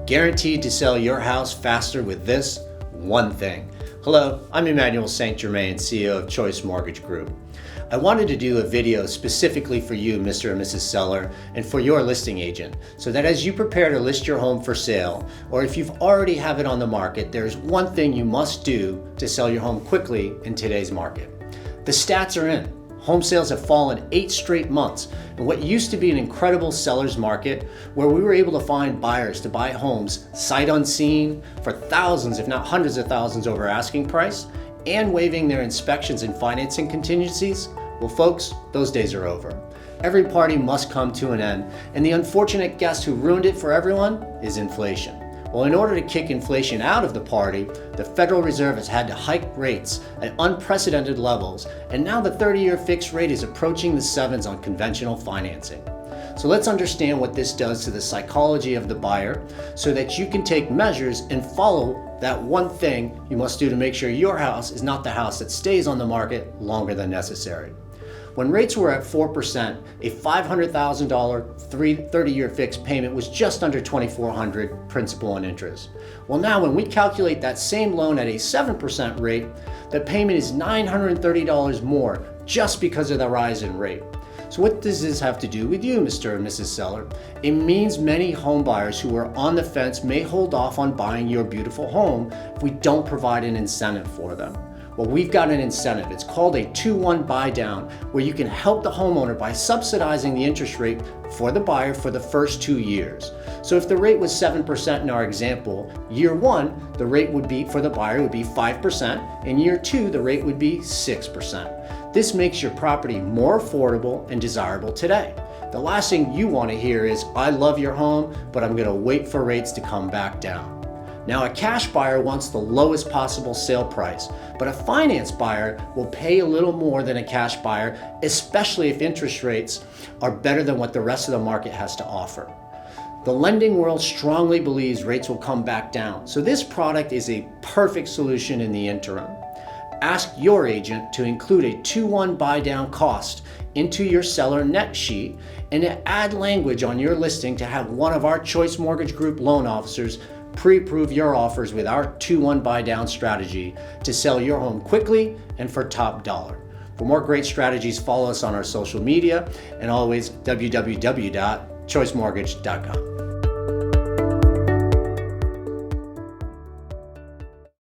Guaranteed to sell your house faster with this one thing. Hello, I'm Emmanuel St. Germain, CEO of Choice Mortgage Group. I wanted to do a video specifically for you, Mr. and Mrs. Seller, and for your listing agent, so that as you prepare to list your home for sale, or if you've already have it on the market, there's one thing you must do to sell your home quickly in today's market. The stats are in. Home sales have fallen 8 straight months, and what used to be an incredible seller's market where we were able to find buyers to buy homes sight unseen for thousands, if not hundreds of thousands over asking price, and waiving their inspections and financing contingencies, well folks, those days are over. Every party must come to an end, and the unfortunate guest who ruined it for everyone is inflation. Well, in order to kick inflation out of the party, the Federal Reserve has had to hike rates at unprecedented levels, and now the 30-year fixed rate is approaching the 7s on conventional financing. So let's understand what this does to the psychology of the buyer so that you can take measures and follow that one thing you must do to make sure your house is not the house that stays on the market longer than necessary. When rates were at 4%, a $500,000 30-year fixed payment was just under $2,400 principal and interest. Well, now when we calculate that same loan at a 7% rate, the payment is $930 more just because of the rise in rate. So what does this have to do with you, Mr. and Mrs. Seller? It means many home buyers who are on the fence may hold off on buying your beautiful home if we don't provide an incentive for them. Well, we've got an incentive. It's called a 2-1 buydown, where you can help the homeowner by subsidizing the interest rate for the buyer for the first 2 years. So if the rate was 7% in our example, year 1, the rate would be for the buyer would be 5%, and year 2, the rate would be 6%. This makes your property more affordable and desirable today. The last thing you want to hear is, I love your home, but I'm going to wait for rates to come back down. Now, a cash buyer wants the lowest possible sale price, but a finance buyer will pay a little more than a cash buyer, especially if interest rates are better than what the rest of the market has to offer. The lending world strongly believes rates will come back down, so this product is a perfect solution in the interim. Ask your agent to include a 2-1 buydown cost into your seller net sheet and to add language on your listing to have one of our Choice Mortgage Group loan officers pre-approve your offers with our 2-1 buydown strategy to sell your home quickly and for top dollar. For more great strategies, follow us on our social media and always www.choicemortgage.com.